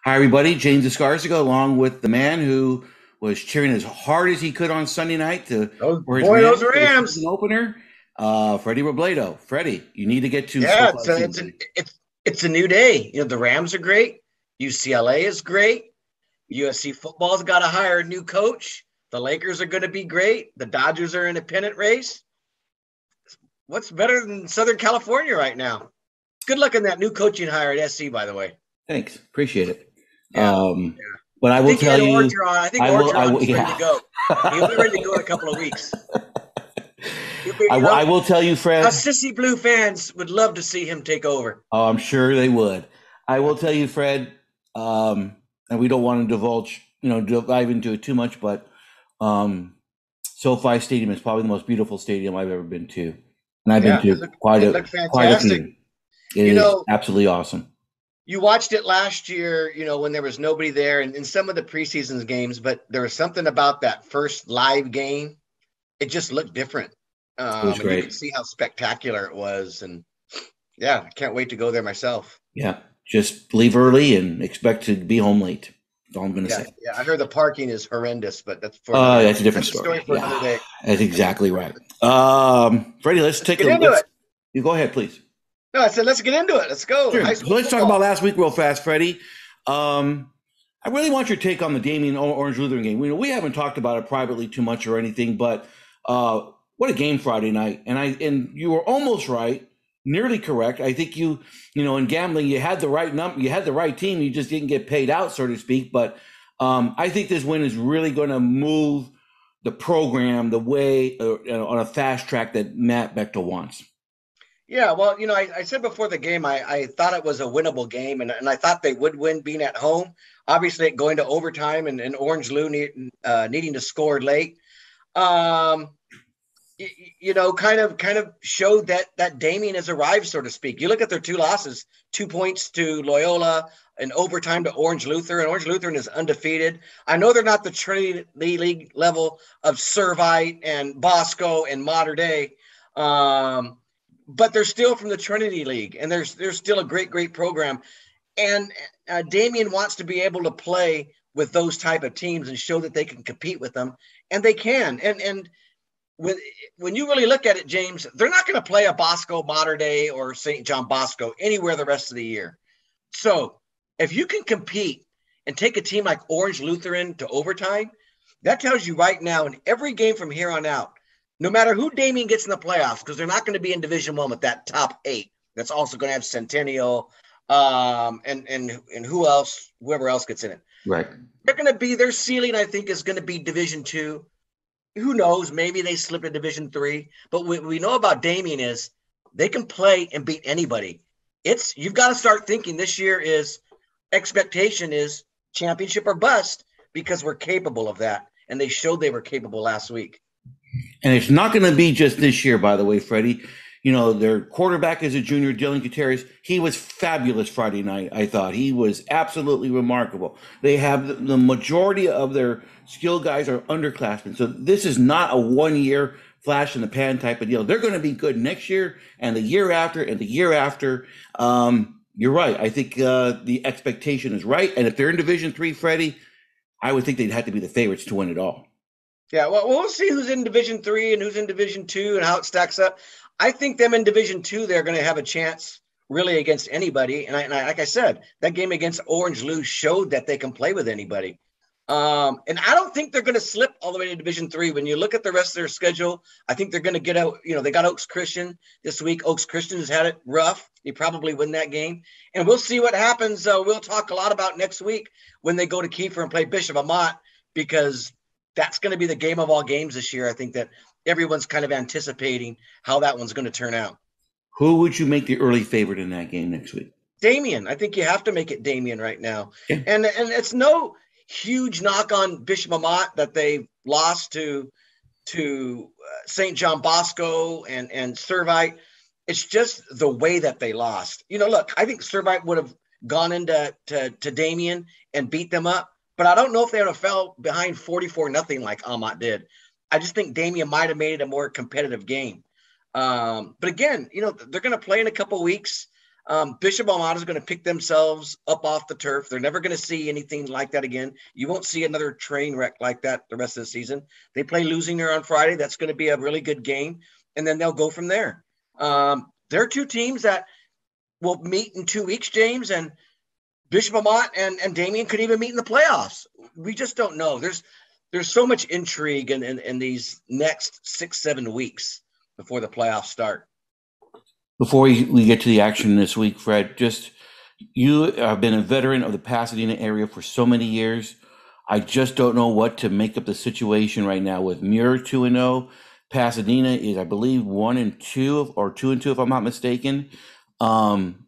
Hi, everybody. James Escarcega, along with the man who was cheering as hard as he could on Sunday night for his Those Rams for the Rams. season opener, Freddie Robledo. Freddie, you need to get to Yeah, football it's a, it's season. an it's it's a new day. The Rams are great. UCLA is great. USC football's got to hire a new coach. The Lakers are going to be great. The Dodgers are in a pennant race. What's better than Southern California right now? Good luck in that new coaching hire at SC, by the way. Thanks, appreciate it. Yeah, But I I will think tell Ed you, I will. Orgeron is ready Yeah. to go. He'll be ready to go in a couple of weeks. I will tell you, Fred. Us sissy blue fans would love to see him take over. Oh, I'm sure they would. I will tell you, Fred, and we don't want to divulge, dive into it too much, but SoFi Stadium is probably the most beautiful stadium I've ever been to, and I've been to quite a few. It is absolutely awesome. You watched it last year, when there was nobody there, and in some of the preseason games, but there was something about that first live game. It just looked different. It was great. And you could see how spectacular it was, and yeah, I can't wait to go there myself. Yeah, just leave early and expect to be home late. That's all I'm going to say. Yeah, I heard the parking is horrendous, but that's that's a different story for another day. That's exactly right. Freddie, let's take get into it. You go ahead, please. No, I said let's get into it. Let's go. Sure. So let's talk about last week real fast, Freddie. I really want your take on the Damien Orange Lutheran game. We haven't talked about it privately too much or anything, but what a game Friday night. And you were almost right, nearly correct. I think in gambling you had the right number, you had the right team, you just didn't get paid out, so to speak. But I think this win is really going to move the program the way on a fast track that Matt Bechtel wants. Yeah, well, I said before the game, I thought it was a winnable game, and I thought they would win being at home. Obviously, going to overtime and Orange Lou needing to score late, kind of showed that Damien has arrived, so to speak. You look at their two losses, 2 points to Loyola and overtime to Orange Lutheran. Orange Lutheran is undefeated. I know they're not the Trinity League level of Servite and Bosco and Mater Dei, but they're still from the Trinity League, and they're still a great program. And Damien wants to be able to play with those type of teams and show that they can compete with them, and they can. And when you really look at it, James, they're not going to play a Bosco, Mater Dei, or St. John Bosco anywhere the rest of the year. So if you can compete and take a team like Orange Lutheran to overtime, that tells you right now in every game from here on out, no matter who Damien gets in the playoffs, because they're not going to be in Division I with that top 8. That's also going to have Centennial and whoever else gets in it. Right. They're going to be, their ceiling, I think, is going to be Division II. Who knows? Maybe they slip to Division III. But what we know about Damien is they can play and beat anybody. You've got to start thinking this year expectation is championship or bust, because we're capable of that. And they showed they were capable last week. And it's not going to be just this year, by the way, Freddie. Their quarterback is a junior, Dylan Gutierrez. He was fabulous Friday night, I thought. He was absolutely remarkable. They have the majority of their skill guys are underclassmen. So this is not a one-year flash in the pan type of deal. They're going to be good next year and the year after and the year after. You're right. I think the expectation is right. And if they're in Division III, Freddie, I would think they'd have to be the favorites to win it all. Yeah, well, we'll see who's in Division III and who's in Division II and how it stacks up. I think them in Division II, they're going to have a chance really against anybody. And like I said, that game against Orange Lou showed that they can play with anybody. And I don't think they're going to slip all the way to Division III. When you look at the rest of their schedule, I think they're going to get out. They got Oaks Christian this week. Oaks Christian has had it rough. They probably win that game. And we'll see what happens. We'll talk a lot about next week when they go to Kiefer and play Bishop Amat, because that's going to be the game of all games this year. I think that everyone's kind of anticipating how that one's going to turn out. Who would you make the early favorite in that game next week? Damien. I think you have to make it Damien right now. Yeah. And it's no huge knock on Bishop Amat that they lost to St. John Bosco and Servite. It's just the way that they lost. Look, I think Servite would have gone into to Damien and beat them up. But I don't know if they would have fell behind 44-0 like Amat did. I just think Damien might have made it a more competitive game. But again, they're going to play in a couple weeks. Bishop Armada is going to pick themselves up off the turf. They're never going to see anything like that again. You won't see another train wreck like that the rest of the season. They play losing there on Friday. That's going to be a really good game, and then they'll go from there. There are two teams that will meet in 2 weeks, James, and Bishop Amat and Damien could even meet in the playoffs. We just don't know. There's so much intrigue in these next 6-7 weeks before the playoffs start. Before we get to the action this week, Fred, just you have been a veteran of the Pasadena area for so many years. I just don't know what to make of the situation right now with Muir 2-0. Pasadena is, I believe, 1-2 or 2-2, if I'm not mistaken.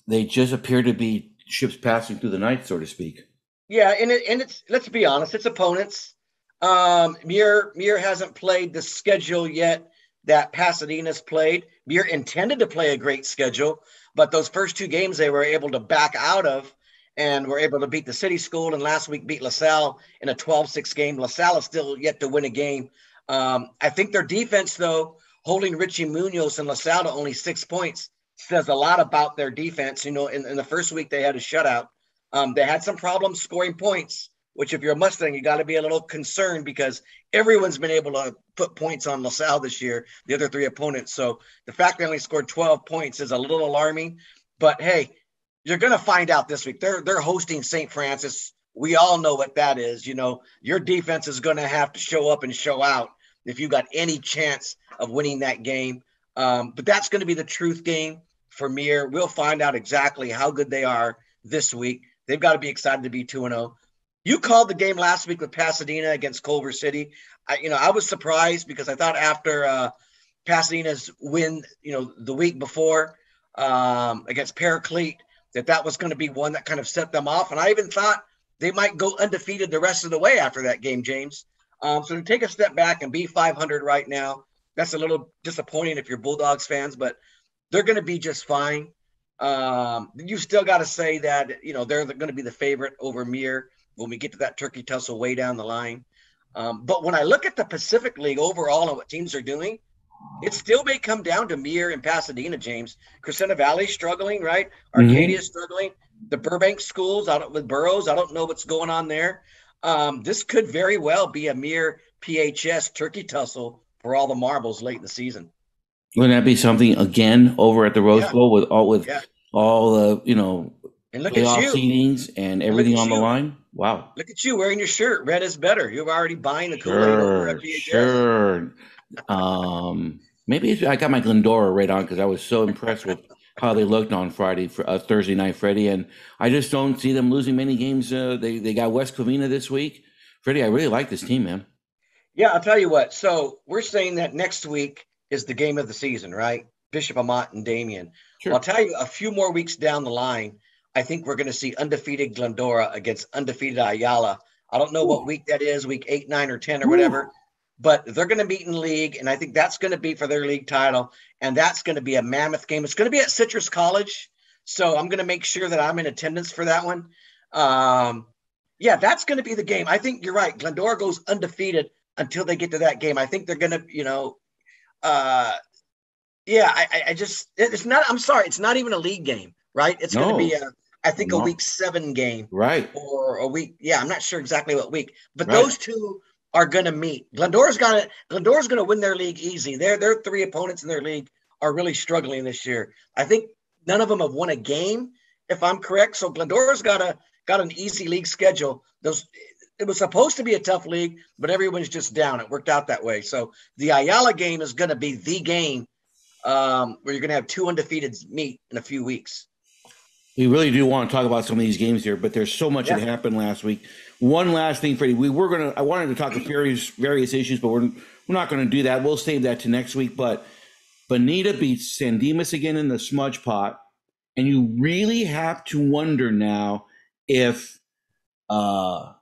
They just appear to be ships passing through the night, so to speak. Yeah, and it's let's be honest, it's opponents. Muir hasn't played the schedule yet that Pasadena's played. Muir intended to play a great schedule, but those first 2 games they were able to back out of and were able to beat the City School, and last week beat LaSalle in a 12-6 game. LaSalle is still yet to win a game. I think their defense, though, holding Richie Munoz and LaSalle to only 6 points says a lot about their defense. You know, in the first week they had a shutout. They had some problems scoring points, which if you're a Mustang, you got to be a little concerned because everyone's been able to put points on LaSalle this year, the other 3 opponents. So the fact they only scored 12 points is a little alarming. But, hey, you're going to find out this week. They're hosting St. Francis. We all know what that is. You know, your defense is going to have to show up and show out if you got any chance of winning that game. But that's going to be the truth game for Muir. We'll find out exactly how good they are this week. They've got to be excited to be 2-0. You called the game last week with Pasadena against Culver City. I was surprised because I thought after Pasadena's win, the week before against Paraclete, that was going to be one that kind of set them off. And I even thought they might go undefeated the rest of the way after that game, James. So to take a step back and be 500 right now, that's a little disappointing if you're Bulldogs fans, but they're going to be just fine. You still got to say that, they're going to be the favorite over Muir when we get to that turkey tussle way down the line. But when I look at the Pacific League overall and what teams are doing, it still may come down to Muir and Pasadena, James. Crescenta Valley's struggling, right? Arcadia's struggling. The Burbank schools out with Burroughs, I don't know what's going on there. This could very well be a Muir PHS turkey tussle for all the marbles late in the season. Wouldn't that be something again over at the Rose Bowl with all the and look playoff at you. seedings and everything on the line? Wow! Look at you wearing your shirt. Red is better. You're already buying the Kool-Aid over at PHS. Sure. Maybe I got my Glendora red on because I was so impressed with how they looked on Friday for Thursday night, Freddie. And I just don't see them losing many games. They got West Covina this week. Freddie, I really like this team, man. Yeah, I'll tell you what. So we're saying that next week is the game of the season, right? Bishop Amat and Damien. Sure. Well, I'll tell you, a few more weeks down the line, I think we're going to see undefeated Glendora against undefeated Ayala. I don't know what week that is, week 8, 9, or 10 or whatever, but they're going to meet in league, and I think that's going to be for their league title, and that's going to be a mammoth game. It's going to be at Citrus College, so I'm going to make sure that I'm in attendance for that one. That's going to be the game. I think you're right. Glendora goes undefeated until they get to that game. I think they're going to, it's not even a league game, right? It's going to be a week 7 game. Right. Or a week. Yeah, I'm not sure exactly what week, but those two are going to meet. Glendora's going to win their league easy. Their 3 opponents in their league are really struggling this year. I think none of them have won a game, if I'm correct. So Glendora's got an easy league schedule. It was supposed to be a tough league, but everyone's just down. It worked out that way. So the Ayala game is going to be the game where you're going to have 2 undefeateds meet in a few weeks. We really do want to talk about some of these games here, but there's so much that happened last week. One last thing, Freddie. I wanted to talk about various issues, but we're not going to do that. We'll save that to next week. But Bonita beats San Dimas again in the smudge pot, and you really have to wonder now if, does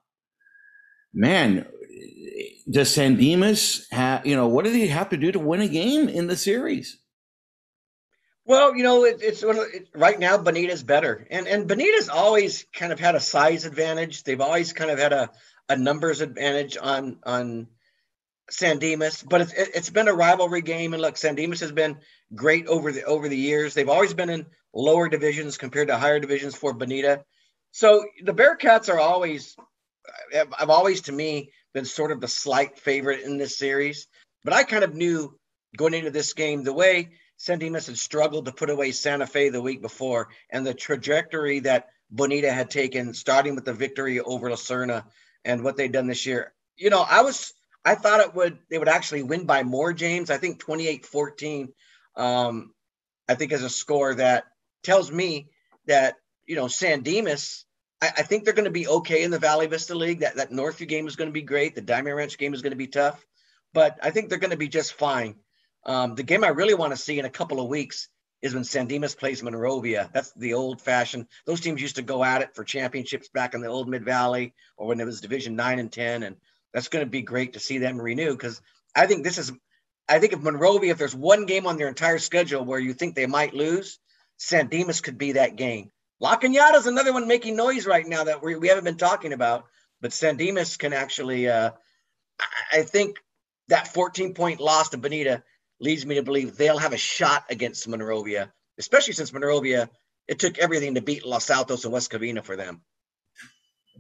San Dimas what do they have to do to win a game in the series? Well, it's right now Bonita's better, and Bonita's always kind of had a size advantage. They've always kind of had a numbers advantage on San Dimas, but it's been a rivalry game. And look, San Dimas has been great over the years. They've always been in lower divisions compared to higher divisions for Bonita. So the Bearcats are have always, to me, been sort of the slight favorite in this series. But I kind of knew going into this game, the way San Dimas had struggled to put away Santa Fe the week before, and the trajectory that Bonita had taken, starting with the victory over Lucerna and what they'd done this year. I thought they would actually win by more, James. I think 28-14, I think is a score that tells me that, San Dimas, I think they're going to be okay in the Valley Vista League. That Northview game is going to be great. The Diamond Ranch game is going to be tough, but I think they're going to be just fine. The game I really want to see in a couple of weeks is when San Dimas plays Monrovia. That's the old fashioned. Those teams used to go at it for championships back in the old Mid-Valley, or when it was Division 9 and 10. And that's going to be great to see them renew, because I think if Monrovia, if there's one game on their entire schedule where you think they might lose, San Dimas could be that game. La Cañada is another one making noise right now that we haven't been talking about, but San Dimas can actually, I think that 14-point loss to Bonita leads me to believe they'll have a shot against Monrovia, especially since Monrovia, it took everything to beat Los Altos and West Covina for them.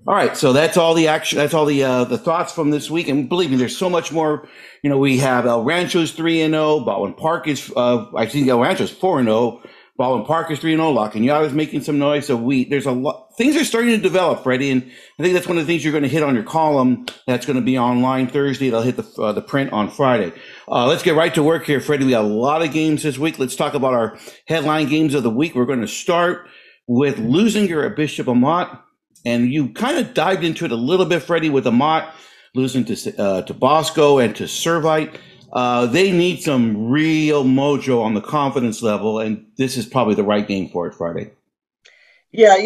All right, so that's all the action. That's all the thoughts from this week, and believe me, there's so much more. We have El Rancho's 3-0. Baldwin Park is, I think El Rancho's 4-0. Baldwin Park is 3-0. La Cañada is making some noise. So there's a lot. Things are starting to develop, Freddie, and I think that's one of the things you're going to hit on your column. That's going to be online Thursday. They'll hit the print on Friday. Let's get right to work here, Freddie. We got a lot of games this week. Let's talk about our headline games of the week. We're going to start with Lusinger at Bishop Amat. And you kind of dived into it a little bit, Freddie, with Amat losing to Bosco and to Servite. They need some real mojo on the confidence level, and this is probably the right game for it Friday. Yeah,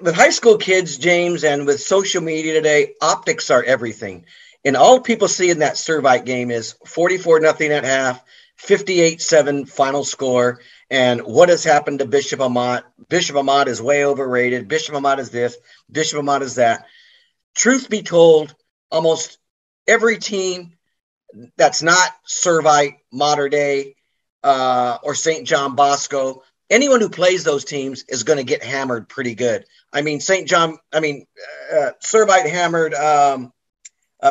with high school kids, James, and with social media today, optics are everything. And all people see in that Servite game is 44-0 at half, 58-7 final score. And what has happened to Bishop Amat? Bishop Amat is way overrated. Bishop Amat is this. Bishop Amat is that. Truth be told, almost every team that's not Servite, Mater Dei, or St. John Bosco, anyone who plays those teams is going to get hammered pretty good. I mean, Servite hammered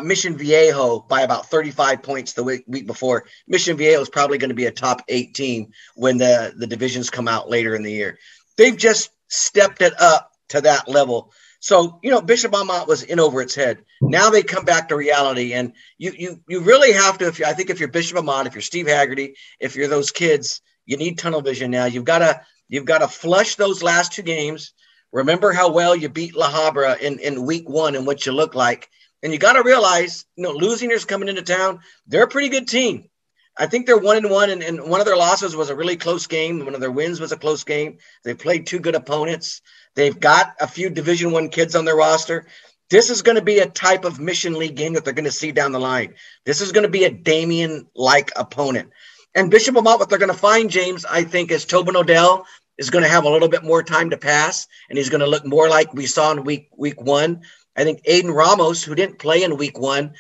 Mission Viejo by about 35 points the week before. Mission Viejo is probably going to be a top 8 team when the divisions come out later in the year. They've just stepped it up to that level. So, Bishop Amat was in over its head. Now they come back to reality, and you really have to. If you're Bishop Amat, if you're Steve Haggerty, if you're those kids, you need tunnel vision now. You've got to flush those last 2 games. Remember how well you beat Alhambra in week 1 and what you look like. And you got to realize, Lusinger's coming into town. They're a pretty good team. I think they're 1-1, and one of their losses was a really close game. One of their wins was a close game. They played 2 good opponents. They've got a few Division I kids on their roster. This is going to be a type of Mission League game that they're going to see down the line. This is going to be a Damien-like opponent. And Bishop Amat, what they're going to find, James, I think, is Tobin Odell is going to have a little bit more time to pass, and he's going to look more like we saw in week 1. I think Aiden Ramos, who didn't play in week 1,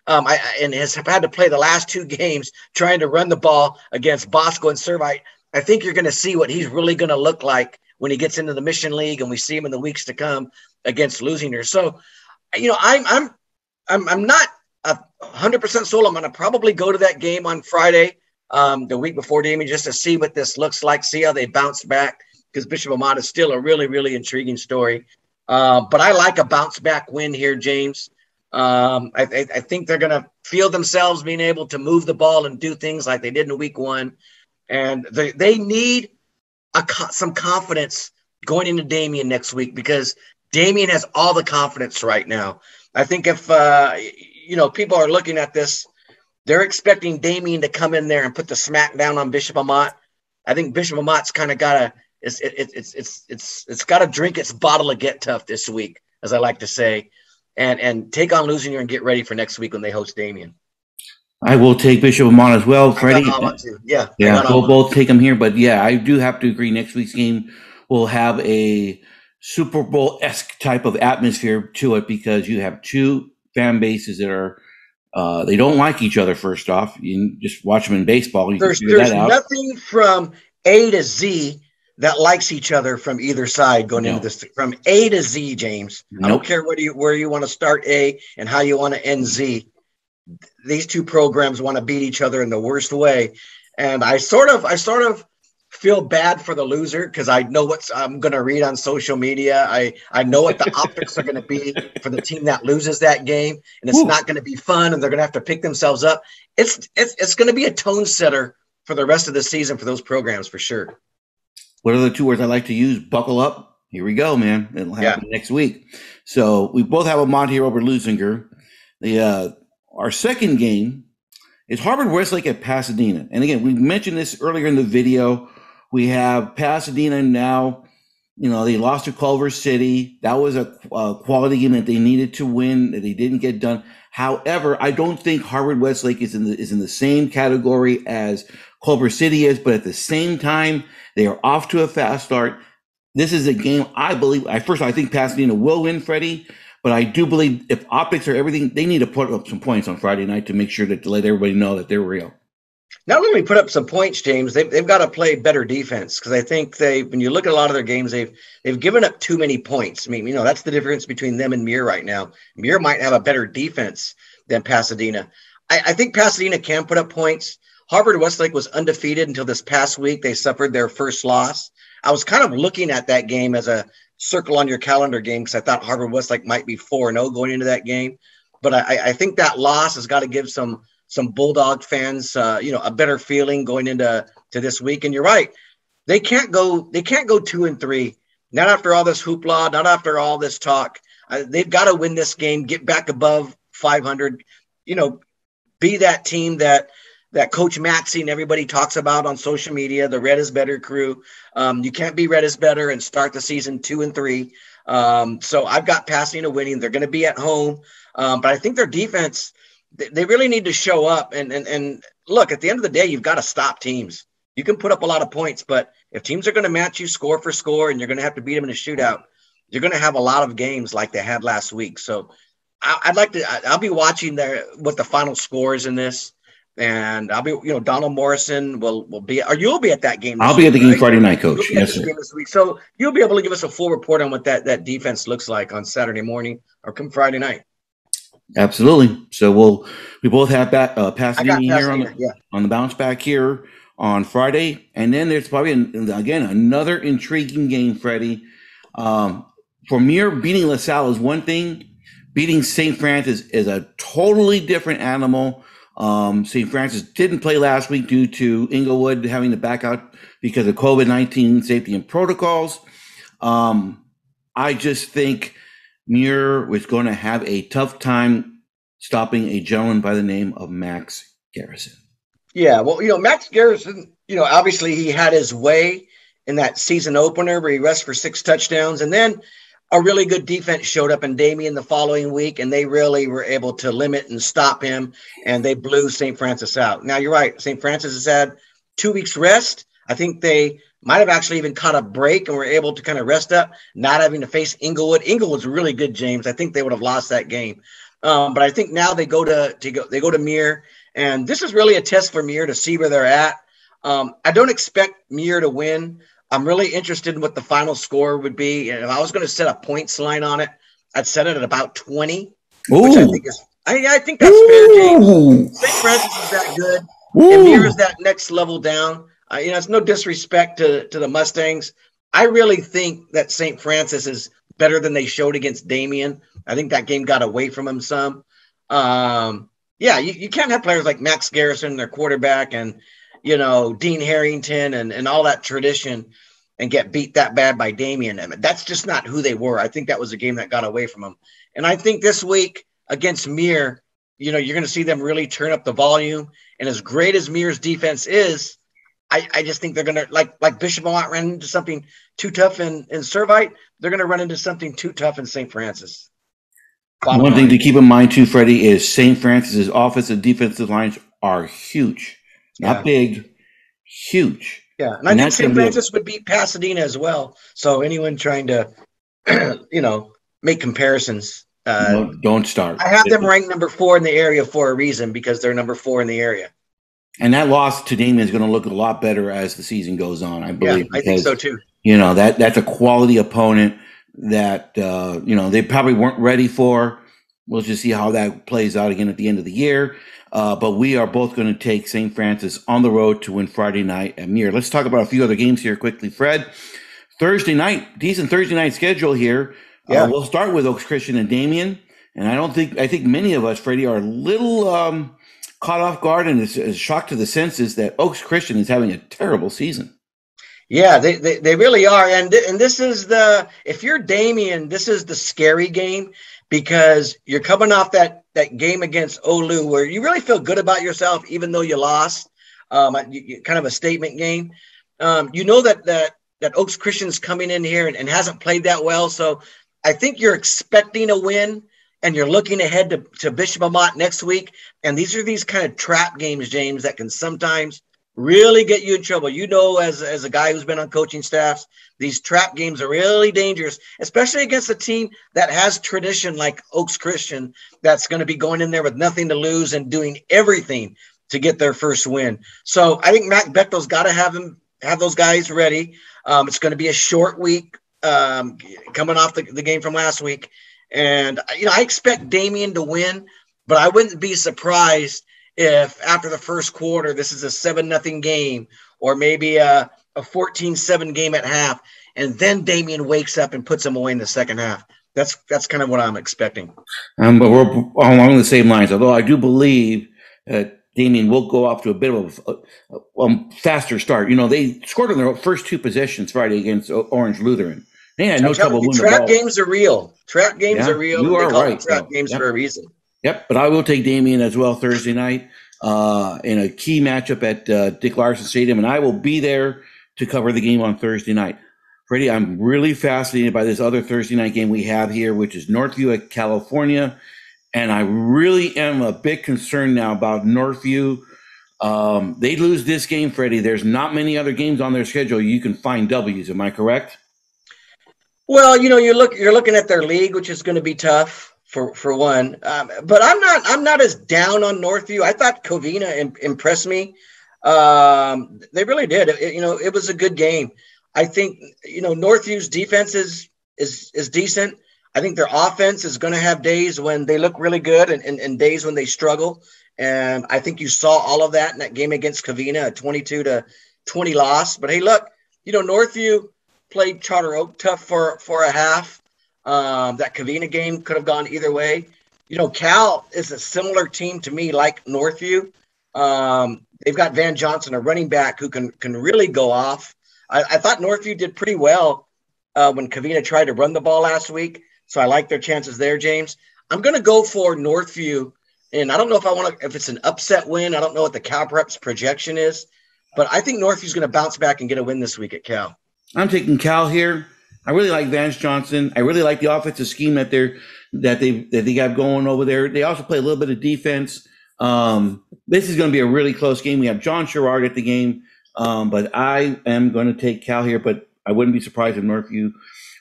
and has had to play the last 2 games trying to run the ball against Bosco and Servite, I think you're going to see what he's really going to look like when he gets into the Mission League and we see him in the weeks to come against Lusinger. So, I'm not 100% sold. I'm going to probably go to that game on Friday, the week before Damien, just to see what this looks like, see how they bounce back, because Bishop Amat is still a really, really intriguing story. But I like a bounce back win here, James. I think they're going to feel themselves being able to move the ball and do things like they did in week 1. And they need some confidence going into Damien next week, because Damien has all the confidence right now. I think if, people are looking at this, they're expecting Damien to come in there and put the smack down on Bishop Amat. I think Bishop Amat's kind of got to, it's got to drink its bottle of Get Tough this week, as I like to say, and take on Lusinger and get ready for next week when they host Damien. I will take Bishop Amat as well, Freddie. Yeah, we'll both take them here. But yeah, I do have to agree. Next week's game will have a Super Bowl-esque type of atmosphere to it, because you have 2 fan bases that are they don't like each other. First off, you just watch them in baseball. You there's can figure that out. Nothing from A to Z that likes each other from either side going into this, from A to Z, James. I don't care where you want to start A and how you want to end Z. These two programs want to beat each other in the worst way. And I sort of feel bad for the loser because I know what I'm going to read on social media. I know what the optics are going to be for the team that loses that game, and it's not going to be fun, and they're going to have to pick themselves up. It's going to be a tone setter for the rest of the season for those programs for sure. What are the two words I like to use? Buckle up. Here we go, man. It'll happen next week. So we both have a Monty over Lusinger. Our second game is Harvard-Westlake at Pasadena. And again, we mentioned this earlier in the video. We have Pasadena now. You know, they lost to Culver City. That was a quality game that they needed to win that they didn't get done. However, I don't think Harvard-Westlake is in the same category as Culver City is, but at the same time, they are off to a fast start. This is a game I believe. I think Pasadena will win, Freddie, but I do believe if optics are everything, they need to put up some points on Friday night to make sure to let everybody know that they're real. Not only put up some points, James, they've got to play better defense because I think when you look at a lot of their games, they've given up too many points. I mean, you know, that's the difference between them and Muir right now. Muir might have a better defense than Pasadena. I think Pasadena can put up points. Harvard-Westlake was undefeated until this past week. They suffered their first loss. I was kind of looking at that game as a circle on your calendar game because I thought Harvard-Westlake might be 4-0 going into that game. But I think that loss has got to give some Bulldog fans, a better feeling going into this week. And you're right, they can't go 2-3. Not after all this hoopla, not after all this talk. They've got to win this game, get back above 500. You know, be that team that Coach Maxey and everybody talks about on social media, the Red is Better crew. You can't be Red is Better and start the season 2-3. So I've got Pasadena winning. They're going to be at home, but I think their defense. They really need to show up and look, at the end of the day, you've got to stop teams. You can put up a lot of points, but if teams are going to match you score for score and you're going to have to beat them in a shootout, you're going to have a lot of games like they had last week. So I'll be watching what the final score is in this. And I'll be, Donald Morrison will be, or you'll be at that game. I'll be at the game Friday night, Coach. Yes, sir. Game this week. So you'll be able to give us a full report on what that defense looks like on Saturday morning or come Friday night. Absolutely. So we both have Pasadena here on the bounce back here on Friday, and then there's probably another intriguing game, Freddie. For Muir, beating LaSalle is one thing. Beating St. Francis is a totally different animal. St. Francis didn't play last week due to Inglewood having to back out because of COVID-19 safety and protocols. I just think Muir was going to have a tough time stopping a gentleman by the name of Max Garrison. Yeah, well, Max Garrison, obviously he had his way in that season opener where he rushed for 6 touchdowns. And then a really good defense showed up in Damien the following week, and they really were able to limit and stop him, and they blew St. Francis out. Now, you're right. St. Francis has had 2 weeks rest. I think they might have actually even caught a break and were able to kind of rest up, not having to face Inglewood. Inglewood's really good, James. I think they would have lost that game. But I think now they go to Muir, and this is really a test for Muir to see where they're at. I don't expect Muir to win. I'm really interested in what the final score would be. And if I was going to set a points line on it, I'd set it at about 20, which I think that's fair, James. St. Francis is that good, and Muir is that next level down. It's no disrespect to the Mustangs. I really think that St. Francis is better than they showed against Damien. I think that game got away from them some. You can't have players like Max Garrison, their quarterback, and Dean Harrington and all that tradition and get beat that bad by Damien. I mean, that's just not who they were. I think that was a game that got away from them. And I think this week against Muir, you're going to see them really turn up the volume. And as great as Muir's defense is, I just think they're going to, like Bishop Mont ran into something too tough in Servite, they're going to run into something too tough in St. Francis. One thing to keep in mind too, Freddie, is St. Francis's offensive and defensive lines are huge. Not big, huge. Yeah, and I think St. Francis would beat Pasadena as well. So anyone trying to, make comparisons. Don't start. I have them ranked number 4 in the area for a reason because they're number 4 in the area. And that loss to Damien is going to look a lot better as the season goes on, I believe. I think so too. That's a quality opponent that, they probably weren't ready for. We'll just see how that plays out again at the end of the year. But we are both going to take St. Francis on the road to win Friday night at Muir. Let's talk about a few other games here quickly, Fred. Thursday night, decent Thursday night schedule here. Yeah. We'll start with Oaks Christian and Damien. And I think many of us, Freddie, are a little caught off guard and is shocked to the senses that Oaks Christian is having a terrible season. Yeah, they really are. And this is if you're Damien, this is the scary game because you're coming off that game against Olu where you really feel good about yourself, even though you lost. Kind of a statement game. That Oaks Christian's coming in here and hasn't played that well. So I think you're expecting a win and you're looking ahead to Bishop Amat next week. And these are these kind of trap games, James, that can sometimes really get you in trouble. As a guy who's been on coaching staffs, these trap games are really dangerous, especially against a team that has tradition like Oaks Christian that's going to be going in there with nothing to lose and doing everything to get their first win. So I think Mac Bechtol's got to have those guys ready. It's going to be a short week coming off the game from last week. And, I expect Damien to win, but I wouldn't be surprised if after the first quarter, this is a 7-0 game or maybe a 14-7 game at half. And then Damien wakes up and puts them away in the second half. That's kind of what I'm expecting. But we're along the same lines, although I do believe that Damien will go off to a bit of a faster start. They scored on their first two possessions Friday against Orange Lutheran. They had no trouble winning the ball. Trap games are real. Trap games are real. You are right. Trap games for a reason. Yep, but I will take Damien as well Thursday night in a key matchup at Dick Larson Stadium, and I will be there to cover the game on Thursday night. Freddie, I'm really fascinated by this other Thursday night game we have here, which is Northview at California, and I really am a bit concerned now about Northview. They lose this game, Freddie. There's not many other games on their schedule you can find W's. Am I correct? Well, you're looking at their league, which is going to be tough for one. But I'm not as down on Northview. I thought Covina impressed me. They really did. It was a good game. I think Northview's defense is decent. I think their offense is going to have days when they look really good and days when they struggle. And I think you saw all of that in that game against Covina, a 22-20 loss. But hey, look, Northview played Charter Oak tough for a half. That Covina game could have gone either way. Cal is a similar team to me, like Northview. They've got Van Johnson, a running back who can really go off. I thought Northview did pretty well when Covina tried to run the ball last week. So I like their chances there, James. I'm going to go for Northview. And I don't know if it's an upset win. I don't know what the Cal Preps projection is, but I think Northview's going to bounce back and get a win this week at Cal. I'm taking Cal here. I really like Vance Johnson. I really like the offensive scheme that they got going over there. They also play a little bit of defense. This is going to be a really close game. We have John Sherrard at the game, but I am going to take Cal here. But I wouldn't be surprised if Northview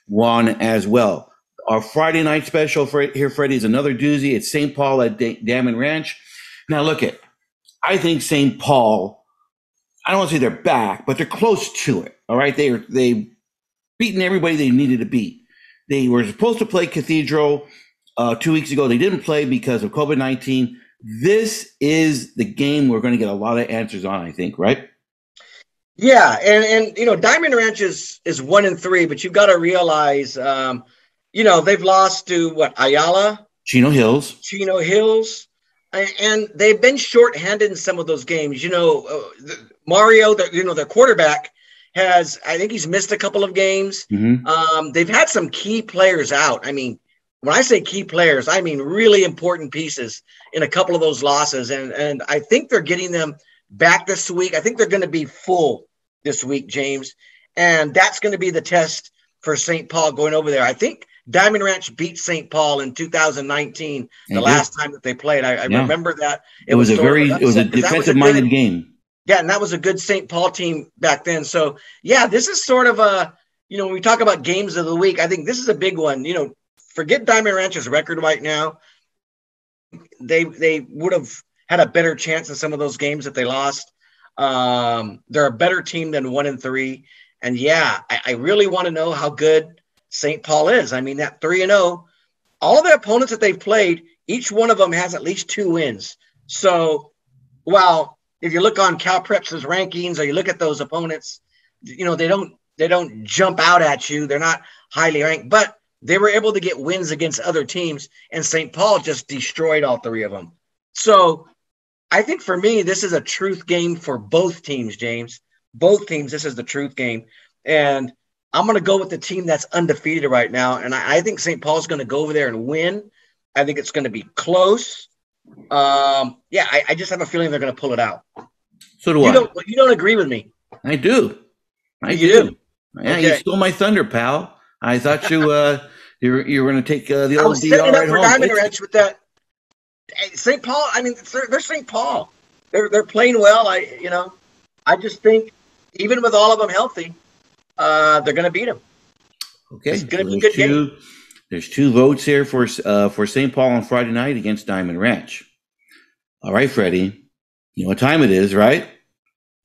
won as well. Our Friday night special here, Freddie, is another doozy. It's St. Paul at Damien Ranch. Now, I think St. Paul, I don't want to say they're back, but they're close to it. All right, they've beaten everybody they needed to beat. They were supposed to play Cathedral 2 weeks ago. They didn't play because of COVID-19. This is the game we're going to get a lot of answers on, I think, right? Yeah, and Diamond Ranch is 1-3, but you've got to realize, they've lost to Ayala, Chino Hills, and they've been shorthanded in some of those games. Mario, their quarterback I think he's missed a couple of games. Mm-hmm. They've had some key players out. I mean, when I say key players, I mean really important pieces in a couple of those losses. And I think they're getting them back this week. I think they're going to be full this week, James. And that's going to be the test for St. Paul going over there. I think Diamond Ranch beat St. Paul in 2019, the last time that they played. I remember that. It was a defensive-minded game. Yeah, and that was a good St. Paul team back then. So, yeah, this is sort of when we talk about games of the week, I think this is a big one. Forget Diamond Ranch's record right now. They would have had a better chance in some of those games that they lost. They're a better team than 1-3. And yeah, I really want to know how good St. Paul is. I mean, that 3-0, all the opponents that they've played, each one of them has at least 2 wins. So while if you look on CalPrep's rankings or you look at those opponents, you know, they don't jump out at you. They're not highly ranked, but they were able to get wins against other teams, and St. Paul just destroyed all 3 of them. So I think for me, this is a truth game for both teams, James. Both teams, this is the truth game. And I'm going to go with the team that's undefeated right now, and I think St. Paul's going to go over there and win. I think it's going to be close. I just have a feeling they're going to pull it out. So do I. You don't agree with me. I do. I do. Yeah, Okay. You stole my thunder, pal. I thought you were going to take the I old was setting DR up at for home. Diamond Wrench with that. St. Paul, I mean, they're St. Paul. They're playing well. I just think even with all of them healthy, they're going to beat them. Okay, It's going to be a good game. There's 2 votes here for St. Paul on Friday night against Diamond Ranch. All right, Freddie, you know what time it is, right?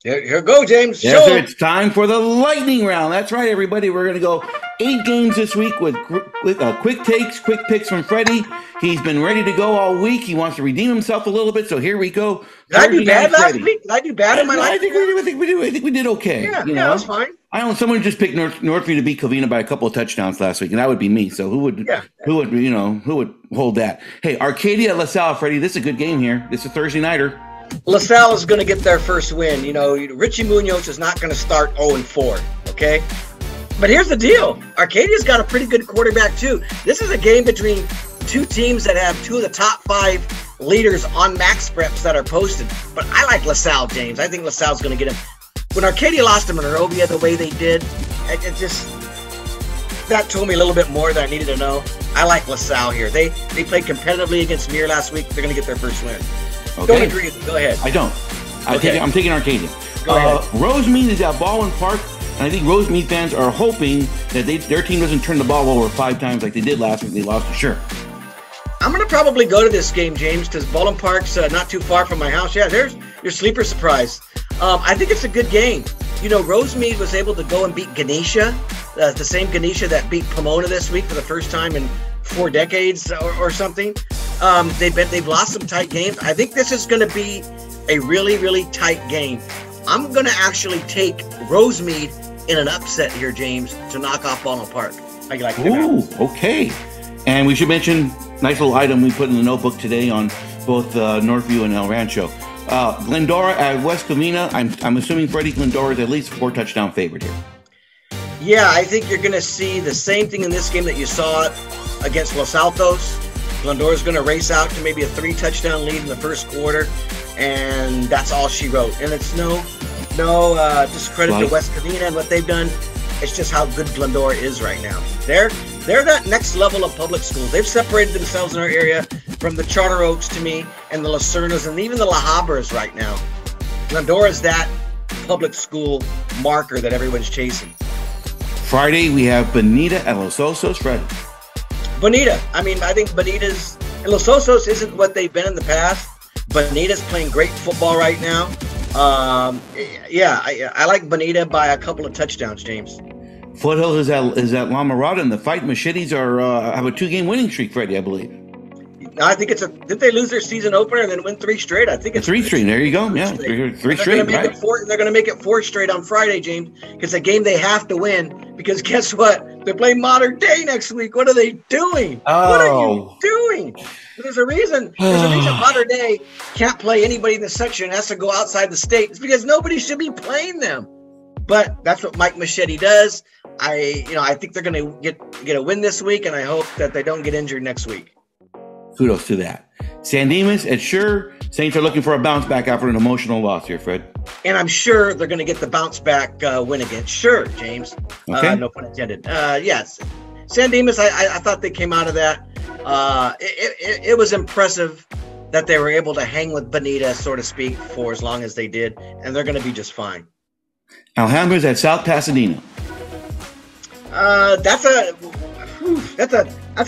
Here go, James. Yes, Show sir, 'em. it's time for the lightning round. That's right, everybody. We're going to go 8 games this week with quick takes, quick picks from Freddie. He's been ready to go all week. He wants to redeem himself a little bit, so here we go. Did I do bad last Freddie. week? Did I do bad in my life? I think we did okay. Yeah, you know? that's fine. I know someone just picked Northview to beat Covina by a couple of touchdowns last week, and that would be me. So who would hold that? Hey, Arcadia LaSalle, Freddie. This is a good game here. This is a Thursday nighter. LaSalle is going to get their first win. You know, Richie Munoz is not going to start 0-4, okay? But here's the deal. Arcadia's got a pretty good quarterback, too. This is a game between 2 teams that have 2 of the top 5 leaders on max preps that are posted. But I like LaSalle, James. I think LaSalle's going to get him. When Arcadia lost to Monrovia the way they did, that told me a little bit more than I needed to know. I like LaSalle here. They played competitively against Muir last week. They're going to get their first win. Okay. Don't agree with me. Go ahead. I don't. I'm taking Arcadia. Go ahead. Rosemead is at Baldwin Park, and I think Rosemead fans are hoping that their team doesn't turn the ball over 5 times like they did last week. They lost to Schurr. I'm going to probably go to this game, James, because Baldwin Park's not too far from my house. Yeah, there's your sleeper surprise. I think it's a good game. You know, Rosemead was able to go and beat Ganesha, the same Ganesha that beat Pomona this week for the first time in 4 decades or something. They've lost some tight games. I think this is going to be a really, really tight game. I'm going to actually take Rosemead in an upset here, James, to knock off Baldwin Park. How you like that? Ooh, okay. And we should mention, nice little item we put in the notebook today on both Northview and El Rancho. Glendora at West Covina. I'm assuming Freddie Glendora is at least 4 touchdown favorite here. Yeah, I think you're going to see the same thing in this game that you saw against Los Altos. Glendora's going to race out to maybe a 3 touchdown lead in the first quarter, and that's all she wrote. And it's no discredit to West Covina and what they've done. It's just how good Glendora is right now. They're that next level of public schools. They've separated themselves in our area from the Charter Oaks to me and the Lucernas and even the La Habras right now. Glendora is that public school marker that everyone's chasing. Friday, we have Bonita at Los Osos. Freddie. Bonita. I mean, I think Bonita's – and Los Osos isn't what they've been in the past. Bonita's playing great football right now. I like Bonita by a couple of touchdowns, James. Foothill is at La Mirada, and the Fight Machetes have a 2-game winning streak, Freddie, I believe. I think did they lose their season opener and then win 3 straight? I think it's 3 straight. There you go. Yeah, 3 straight. Right. They're going to make it 4 straight on Friday, James. It's a game they have to win because guess what? They're playing Modern Day next week. What are they doing? Oh. What are you doing? There's a reason Modern Day can't play anybody in the section. It has to go outside the state. It's because nobody should be playing them. But that's what Mike Machete does. I think they're going to get a win this week, and I hope that they don't get injured next week. Kudos to that. San Dimas at Schurr. Saints are looking for a bounce back after an emotional loss here, Fred. And I'm sure they're going to get the bounce back win against Schurr, James. Okay. No pun intended. Yes. San Dimas, I thought they came out of that. It was impressive that they were able to hang with Bonita, so to speak, for as long as they did. And they're going to be just fine. Alhambra's at South Pasadena. That's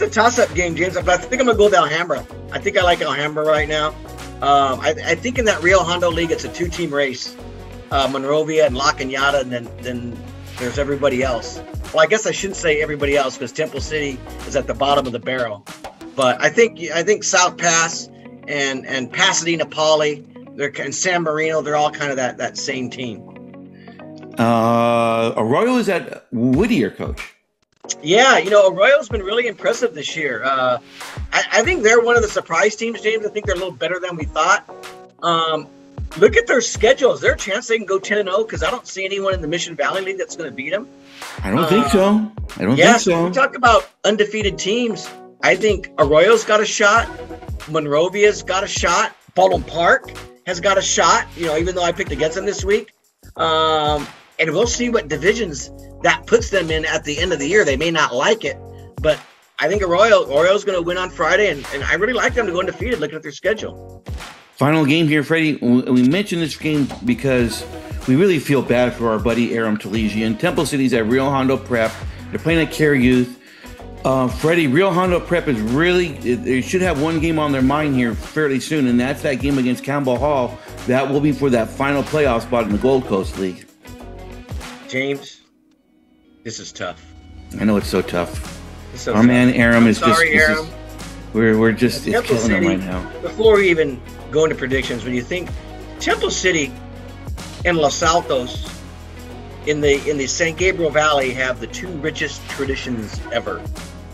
a toss-up game, James. But I think I'm going to go with Alhambra. I think I like Alhambra right now. I think in that Rio Hondo League, it's a 2-team race. Monrovia and La Cañada, and then there's everybody else. Well, I guess I shouldn't say everybody else because Temple City is at the bottom of the barrel. But I think South Pass and Pasadena Poly, and San Marino, they're all kind of that same team. Arroyo is at Whittier, coach. Yeah, Arroyo's been really impressive this year. I think they're one of the surprise teams, James. I think they're a little better than we thought. Look at their schedule. Is there a chance they can go 10-0? Because I don't see anyone in the Mission Valley League that's going to beat them. I don't think so. So we talk about undefeated teams. I think Arroyo's got a shot. Monrovia's got a shot. Baldwin Park has got a shot, even though I picked against them this week. And we'll see what divisions that puts them in at the end of the year. They may not like it, but I think Arroyo's going to win on Friday, and I really like them to go undefeated looking at their schedule. Final game here, Freddie. We mentioned this game because we really feel bad for our buddy Aram Talesian. Temple City's at Rio Hondo Prep. They're playing at Kare Youth. Freddie, Rio Hondo Prep is they should have one game on their mind here fairly soon, and that's that game against Campbell Hall. That will be for that final playoff spot in the Gold Coast League. James, this is tough. I know it's so tough. So our man Aram is sorry, just Aram. We're just it's Temple killing City, him right now. Before we even go into predictions, when you think Temple City and Los Altos in the San Gabriel Valley have the 2 richest traditions ever.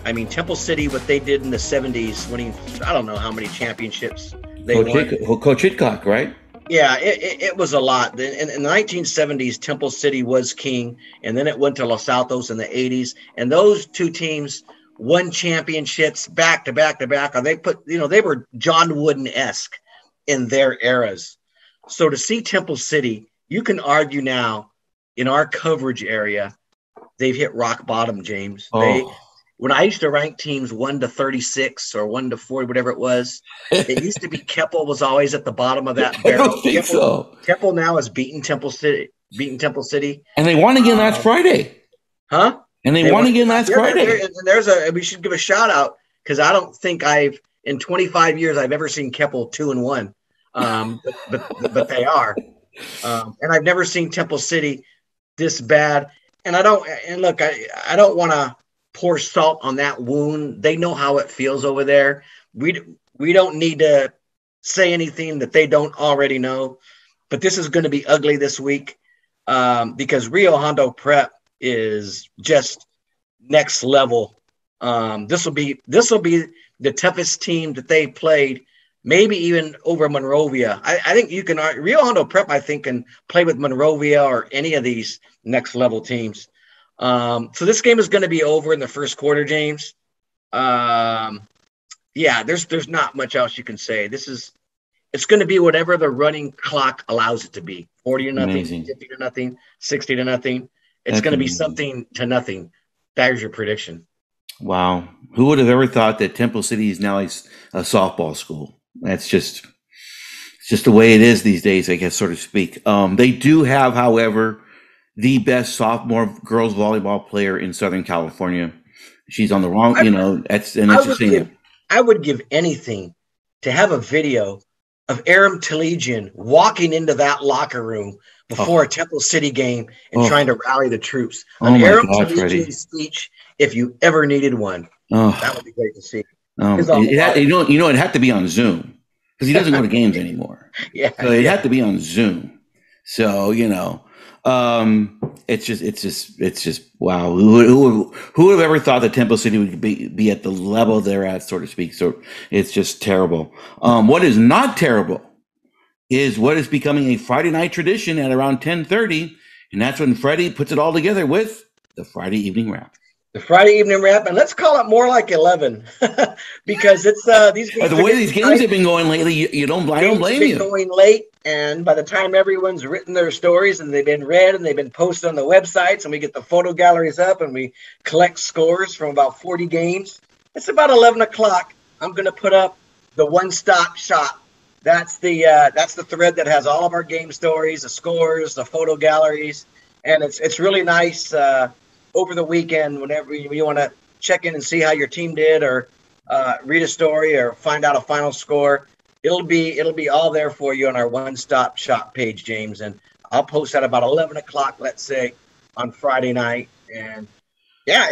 I mean, Temple City, what they did in the 70s, winning I don't know how many championships they won. Coach Hitchcock, right? Yeah, it was a lot. In the 1970s, Temple City was king, and then it went to Los Altos in the 80s. And those 2 teams won championships back to back to back. And they were John Wooden-esque in their eras. So to see Temple City, you can argue now in our coverage area, they've hit rock bottom, James. When I used to rank teams 1 to 36 or 1 to 40, whatever it was, it used to be Keppel was always at the bottom of that barrel. I don't think so. Keppel now has beaten Temple City. And they won again last Friday. Huh? And they won again last Friday. And we should give a shout out because I don't think in 25 years I've ever seen Keppel 2-1. But they are. And I've never seen Temple City this bad. And I don't want to pour salt on that wound. They know how it feels over there. We don't need to say anything that they don't already know. But this is going to be ugly this week because Rio Hondo Prep is just next level. This will be the toughest team that they played, maybe even over Monrovia. I think you can Rio Hondo Prep, I think, can play with Monrovia or any of these next level teams. So this game is going to be over in the first quarter, James. There's not much else you can say. It's going to be whatever the running clock allows it to be. 40-0, 50-0, 60-0. It's going to be something to nothing. That is your prediction. Wow. Who would have ever thought that Temple City is now a softball school? That's just the way it is these days, I guess, so to speak. They do have, however, the best sophomore girls volleyball player in Southern California. She's on the wrong, I would give anything to have a video of Aram Talesian walking into that locker room before a Temple City game and trying to rally the troops. An Aram Talesian speech, if you ever needed one, that would be great to see. It had to be on Zoom because he doesn't go to games anymore. So it had to be on Zoom. So it's just wow. Who would have ever thought that Temple City would be at the level they're at, so to speak? So it's just terrible. What is not terrible is what is becoming a Friday night tradition at around 10:30, and that's when Freddie puts it all together with the Friday evening wrap. The Friday evening wrap, and let's call it more like 11 because it's these games. The way these games have been going lately, I don't blame you. Going late, and by the time everyone's written their stories and they've been read and they've been posted on the websites, and we get the photo galleries up and we collect scores from about 40 games, it's about 11 o'clock. I'm going to put up the one-stop shop. That's the thread that has all of our game stories, the scores, the photo galleries, and it's really nice. Over the weekend, whenever you want to check in and see how your team did or read a story or find out a final score, it'll be all there for you on our one-stop shop page, James. And I'll post that about 11 o'clock, let's say, on Friday night. And yeah,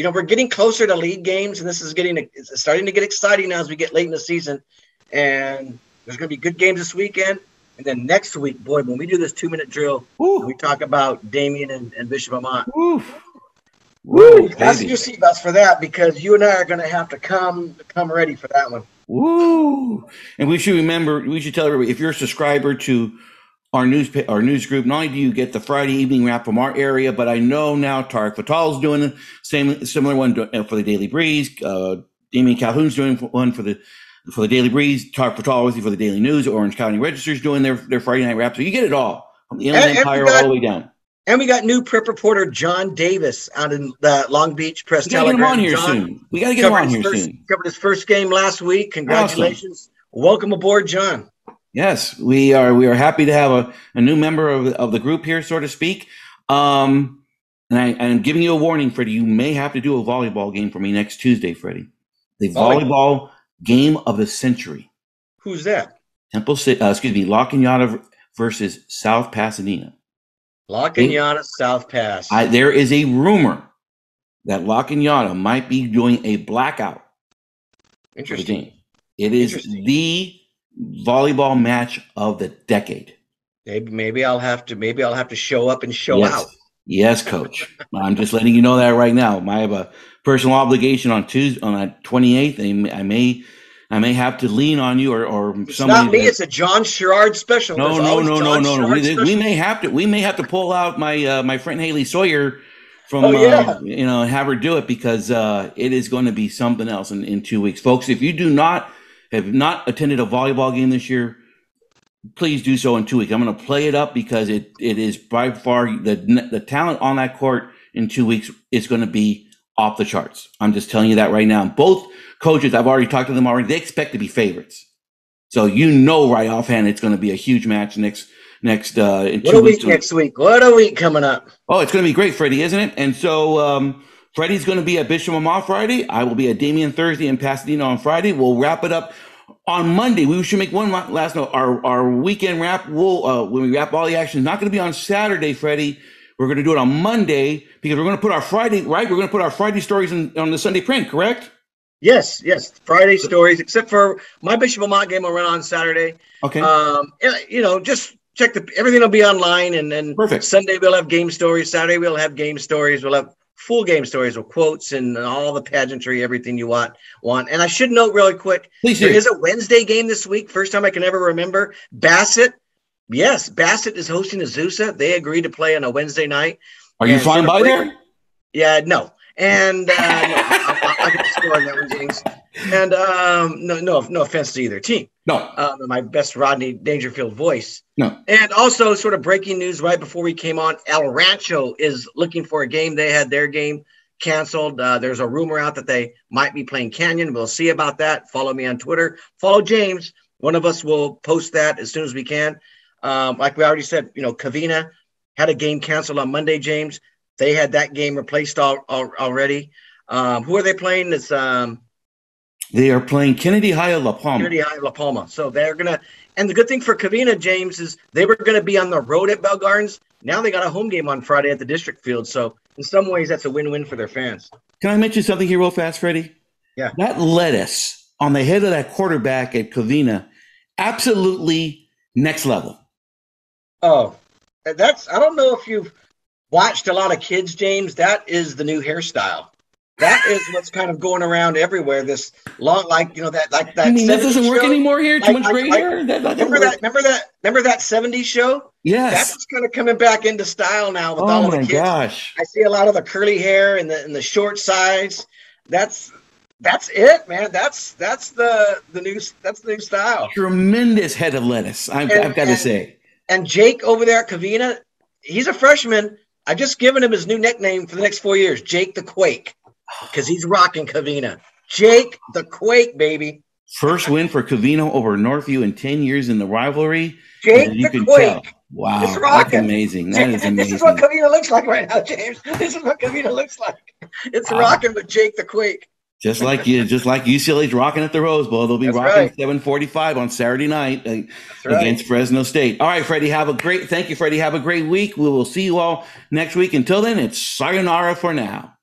we're getting closer to league games, and this is it's starting to get exciting now as we get late in the season. And there's going to be good games this weekend. And then next week, boy, when we do this 2-minute drill, we talk about Damien and Bishop Amat. Woo! That's your seatbelts for that, because you and I are going to have to come ready for that one. Woo! And we should tell everybody, if you're a subscriber to our news group, not only do you get the Friday evening wrap from our area, but I know now Tarek Fatal's doing the similar one for the Daily Breeze. Damien Calhoun's doing one for the Daily Breeze. Tarek Fatal obviously for the Daily News. Orange County Register's doing their Friday night wrap. So you get it all from the Inland Empire all the way down. And we got new prep reporter John Davis out in the Long Beach Press Telegram. We got to get him on here soon. Covered his first game last week. Congratulations. Awesome. Welcome aboard, John. Yes, we are happy to have a new member of the group here, so to speak. And I'm giving you a warning, Freddie. You may have to do a volleyball game for me next Tuesday, Freddie. The volleyball game of the century. Who's that? La Cañada versus South Pasadena. La Cañada, South Pass. There is a rumor that La Cañada might be doing a blackout. Interesting. It is the volleyball match of the decade. Maybe I'll have to show up and show out. Yes, Coach. I'm just letting you know that right now. I have a personal obligation on Tuesday, on that 28th. I may have to lean on you or it's somebody. Not me. It's a John Sherrard special. No. We may have to pull out my friend Haley Sawyer from have her do it, because it is going to be something else in 2 weeks, folks. If you have not attended a volleyball game this year, please do so in 2 weeks. I'm going to play it up, because it is by far the talent on that court in 2 weeks is going to be off the charts. I'm just telling you that right now. Both coaches, I've already talked to them already. They expect to be favorites. So right offhand, it's going to be a huge match next in 2 weeks. What a week next week. What a week coming up. Oh, it's going to be great, Freddie, isn't it? And so Freddie's going to be at Bishop Amat Friday. I will be at Damien Thursday and Pasadena on Friday. We'll wrap it up on Monday. We should make one last note. Our weekend wrap, when we wrap all the action, is not going to be on Saturday, Freddie. We're going to do it on Monday, because we're going to put our Friday, right? We're going to put our Friday stories on the Sunday print, correct? Yes. Friday stories, except for my Bishop Amat game will run on Saturday. Okay. Just check everything will be online, and then perfect. Sunday we'll have game stories. Saturday we'll have game stories. We'll have full game stories with quotes and all the pageantry, everything you want. And I should note really quick, there is a Wednesday game this week. First time I can ever remember. Bassett is hosting Azusa. They agreed to play on a Wednesday night. Are you flying by there? Yeah, no. And I get the score on that one, James. And no offense to either team. No. My best Rodney Dangerfield voice. No. And also, sort of breaking news right before we came on, El Rancho is looking for a game. They had their game canceled. There's a rumor out that they might be playing Canyon. We'll see about that. Follow me on Twitter. Follow James. One of us will post that as soon as we can. Like we already said, Covina had a game canceled on Monday, James. They had that game replaced already. Who are they playing? It's they are playing Kennedy High La Palma. Kennedy High La Palma. So they're gonna. And the good thing for Covina, James, is they were going to be on the road at Bell Gardens. Now they got a home game on Friday at the district field. So in some ways, that's a win-win for their fans. Can I mention something here real fast, Freddie? Yeah. That lettuce on the head of that quarterback at Covina, absolutely next level. Oh, I don't know if you've watched a lot of kids, James. That is the new hairstyle. That is what's kind of going around everywhere. This long, that. I mean, that doesn't work anymore here. Too much gray hair. Remember that '70s show? Yes. That's kind of coming back into style now with all of the kids. Oh my gosh! I see a lot of the curly hair and the short sides. That's it, man. That's the new style. Tremendous head of lettuce. I've got to say. And Jake over there at Covina, he's a freshman. I've just given him his new nickname for the next 4 years, Jake the Quake, because he's rocking Covina. Jake the Quake, baby. First win for Covina over Northview in 10 years in the rivalry. Jake the Quake. Tell. Wow, that's amazing. That is amazing. This is what Covina looks like right now, James. This is what Covina looks like. It's rocking with Jake the Quake. Just like UCLA's rocking at the Rose Bowl, they'll be That's rocking right. 7:45 on Saturday night That's right. against Fresno State. All right, Freddie, thank you, Freddie. Have a great week. We will see you all next week. Until then, it's sayonara for now.